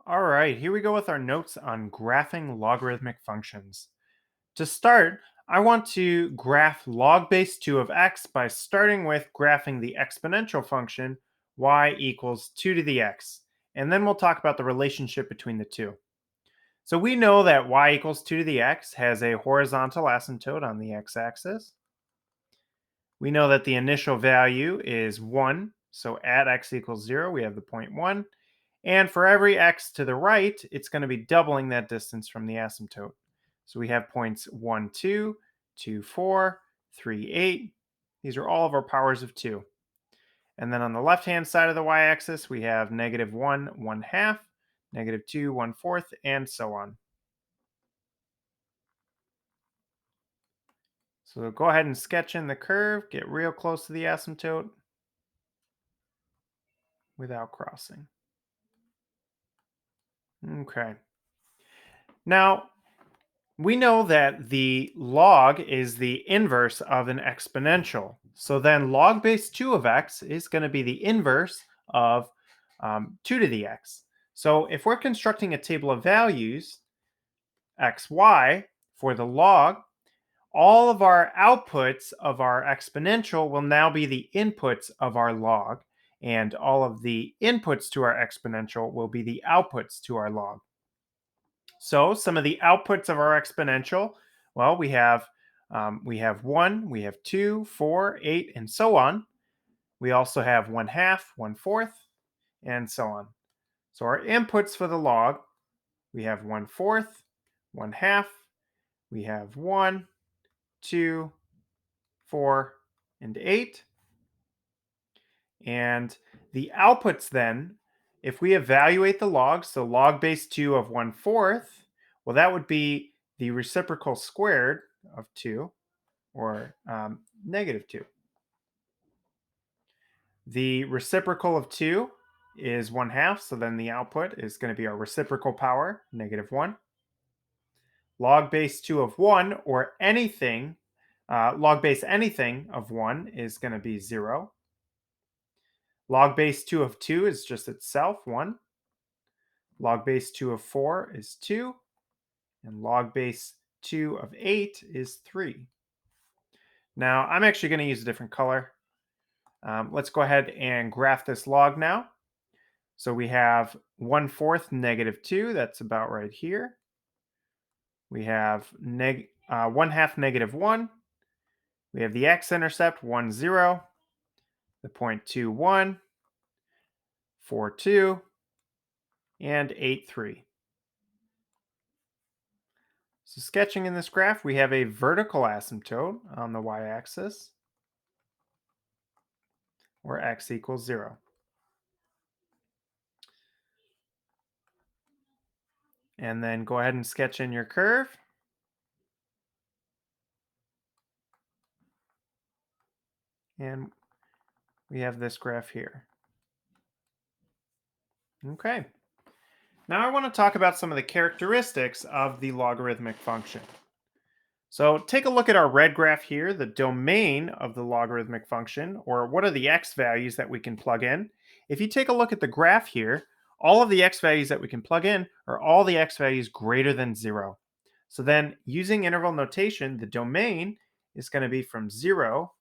All right, here we go with our notes on graphing logarithmic functions. To start, I want to graph log base 2 of x by starting with graphing the exponential function y equals 2 to the x, and then we'll talk about the relationship between the two. So we know that y equals 2 to the x has a horizontal asymptote on the x-axis. We know that the initial value is 1, so at x equals 0, we have the point 1. And for every x to the right, it's going to be doubling that distance from the asymptote. So we have points 1, 2, 2, 4, 3, 8. These are all of our powers of 2. And then on the left-hand side of the y-axis, we have negative 1, 1 half, negative 2, 1 fourth, and so on. So go ahead and sketch in the curve, get real close to the asymptote without crossing. Okay. Now, we know that the log is the inverse of an exponential. So then log base 2 of x is going to be the inverse of 2 to the x. So if we're constructing a table of values, x, y, for the log, all of our outputs of our exponential will now be the inputs of our log, and all of the inputs to our exponential will be the outputs to our log. So some of the outputs of our exponential, well, we have 1, we have 2, 4, 8, and so on. We also have 1 half, 1 fourth, and so on. So our inputs for the log, we have 1 fourth, 1 half, we have 1, 2, 4, and 8. And the outputs then, if we evaluate the log, so log base 2 of 1 fourth, well, that would be the reciprocal squared of 2, or negative 2. The reciprocal of 2 is 1 half, so then the output is going to be our reciprocal power, negative 1. Log base 2 of 1, or anything, log base anything of 1 is going to be 0. Log base 2 of 2 is just itself, 1. Log base 2 of 4 is 2. And log base 2 of 8 is 3. Now, I'm actually going to use a different color. Let's go ahead and graph this log now. So we have 1 fourth negative 2. That's about right here. We have 1 half negative 1. We have the x-intercept 1, 0. The point 2, 1. 4, 2. And 8, 3. So sketching in this graph, we have a vertical asymptote on the y-axis, where x equals 0. And then go ahead and sketch in your curve. And we have this graph here. Okay. Now I want to talk about some of the characteristics of the logarithmic function. So take a look at our red graph here, the domain of the logarithmic function, or what are the x values that we can plug in. If you take a look at the graph here, all of the x values that we can plug in are all the x values greater than 0. So then using interval notation, the domain is going to be from 0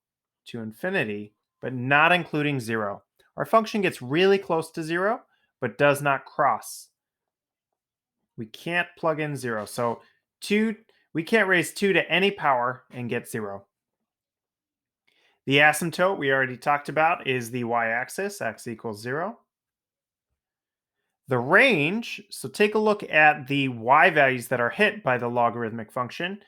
to infinity, but not including 0. Our function gets really close to 0, but does not cross. We can't plug in 0. So 2, we can't raise 2 to any power and get 0. The asymptote we already talked about is the y-axis, x equals 0. The range, so take a look at the y values that are hit by the logarithmic function.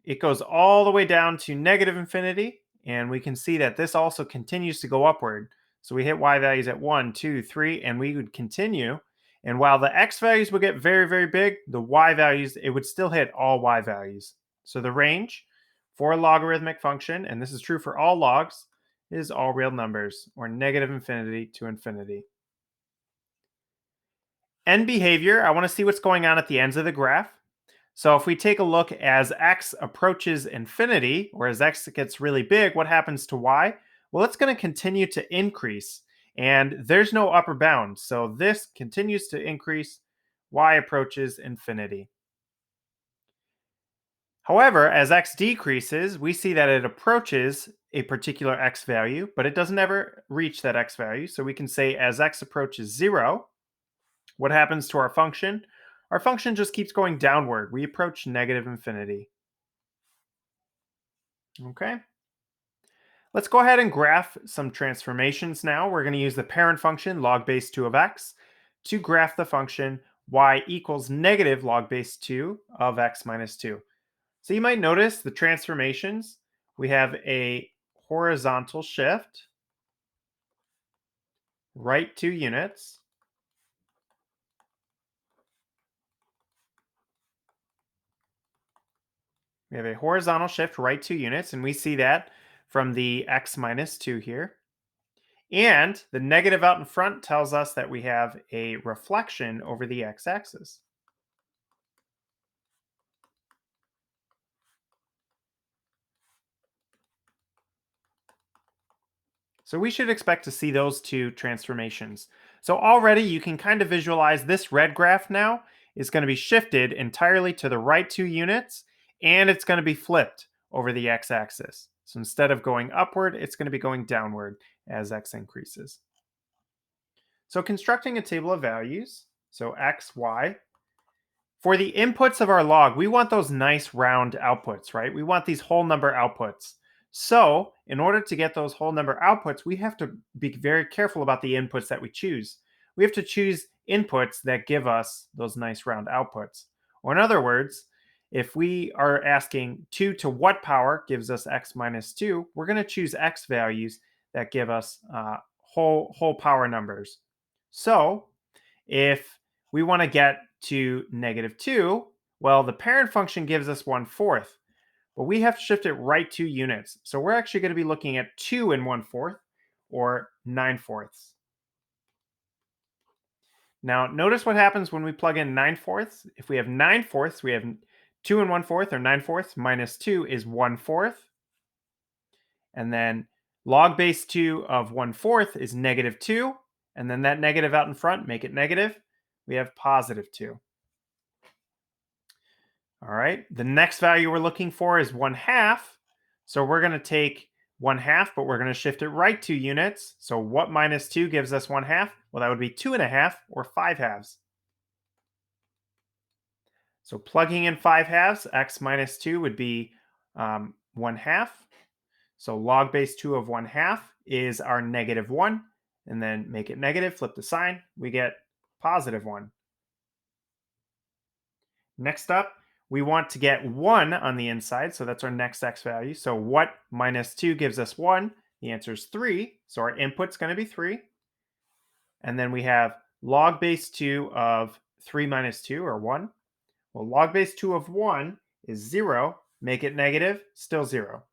It goes all the way down to negative infinity, and we can see that this also continues to go upward. So we hit y values at 1, 2, 3, and we would continue. And while the x values would get very, very big, the y values, it would still hit all y values. So the range for a logarithmic function, and this is true for all logs, is all real numbers, or negative infinity to infinity. End behavior, I want to see what's going on at the ends of the graph. So if we take a look as x approaches infinity, or as x gets really big, what happens to y? Well, it's going to continue to increase. And there's no upper bound, so this continues to increase. Y approaches infinity. However, as x decreases, we see that it approaches a particular x value, but it doesn't ever reach that x value. So we can say as x approaches 0, what happens to our function? Our function just keeps going downward. We approach negative infinity. Okay. Let's go ahead and graph some transformations now. We're going to use the parent function log base 2 of x to graph the function y equals negative log base 2 of x minus 2. So you might notice the transformations. We have a horizontal shift, right 2 units. We have a horizontal shift, right 2 units, and we see that from the x minus 2 here. And the negative out in front tells us that we have a reflection over the x-axis. So we should expect to see those two transformations. So already you can kind of visualize this red graph now is going to be shifted entirely to the right 2 units, and it's going to be flipped over the x-axis. So instead of going upward, it's going to be going downward as x increases. So constructing a table of values, so x, y, for the inputs of our log, we want those nice round outputs, right? We want these whole number outputs. So in order to get those whole number outputs, we have to be very careful about the inputs that we choose. We have to choose inputs that give us those nice round outputs. Or in other words, if we are asking 2 to what power gives us x minus 2, we're going to choose x values that give us whole power numbers. So if we want to get to negative 2, well, the parent function gives us 1/4, but we have to shift it right 2 units. So we're actually going to be looking at 2 and 1/4, or 9/4. Now, notice what happens when we plug in 9/4. If we have 9/4, we have 2 and 1/4, or 9/4, minus 2 is 1/4. And then log base 2 of 1/4 is negative 2. And then that negative out in front, make it negative. We have positive 2. All right. The next value we're looking for is 1/2. So we're going to take 1/2, but we're going to shift it right 2 units. So what minus 2 gives us 1/2? Well, that would be 2.5, or 5/2. So plugging in 5/2, x minus 2 would be 1/2. So log base 2 of 1/2 is our negative 1. And then make it negative, flip the sign, we get positive 1. Next up, we want to get 1 on the inside, so that's our next x value. So what minus 2 gives us 1? The answer is 3, so our input's going to be 3. And then we have log base 2 of 3 minus 2, or 1. Well, log base 2 of 1 is 0. Make it negative, still 0.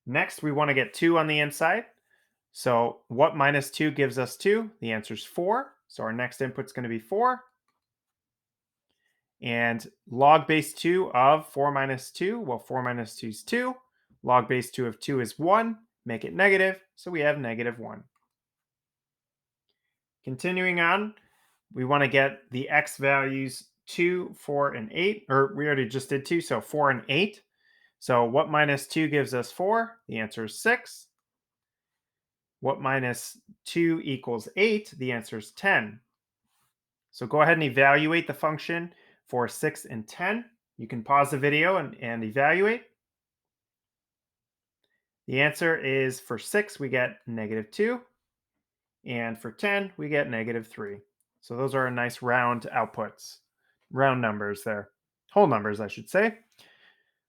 Next, we want to get 2 on the inside. So what minus 2 gives us 2? The answer is 4. So our next input's going to be 4. And log base 2 of 4 minus 2, well, 4 minus 2 is 2. Log base 2 of 2 is 1. Make it negative, so we have negative 1. Continuing on, we want to get the x values 2, 4, and 8. Or we already just did 2, so 4 and 8. So what minus 2 gives us 4? The answer is 6. What minus 2 equals 8? The answer is 10. So go ahead and evaluate the function for 6 and 10. You can pause the video and evaluate. The answer is for 6, we get negative 2. And for 10, we get negative 3. So those are nice round outputs. Round numbers there. Whole numbers, I should say.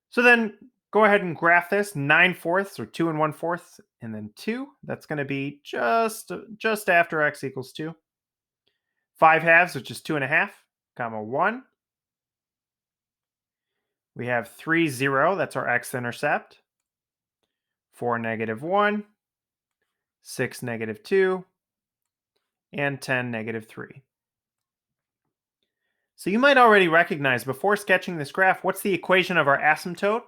So then go ahead and graph this. 9/4, or 2 and 1/4, and then 2. That's going to be just after x equals 2. 5/2, which is 2.5, comma 1. We have 3, 0. That's our x-intercept. 4, negative 1. 6, negative 2. And 10, negative 3. So you might already recognize, before sketching this graph, what's the equation of our asymptote?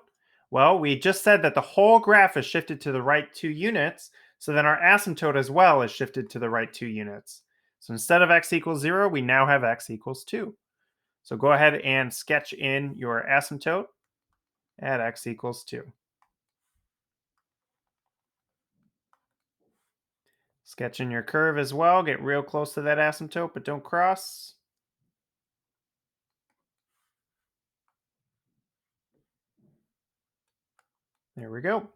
Well, we just said that the whole graph is shifted to the right 2 units. So then our asymptote as well is shifted to the right 2 units. So instead of x equals 0, we now have x equals 2. So go ahead and sketch in your asymptote at x equals 2. Sketch in your curve as well. Get real close to that asymptote, but don't cross. There we go.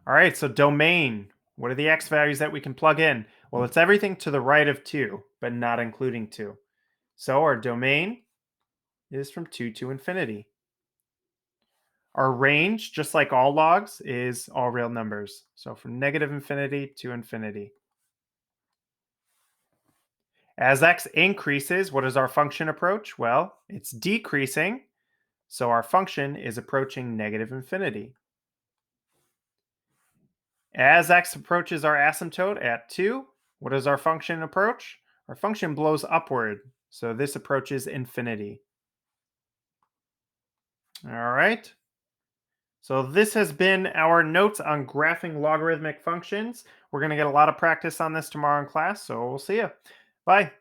All right, so domain. What are the x values that we can plug in? Well, it's everything to the right of 2, but not including 2. So our domain is from 2 to infinity. Our range, just like all logs, is all real numbers. So from negative infinity to infinity. As x increases, what does our function approach? Well, it's decreasing, so our function is approaching negative infinity. As x approaches our asymptote at 2, what does our function approach? Our function blows upward, so this approaches infinity. All right. So this has been our notes on graphing logarithmic functions. We're going to get a lot of practice on this tomorrow in class, so we'll see you. Bye.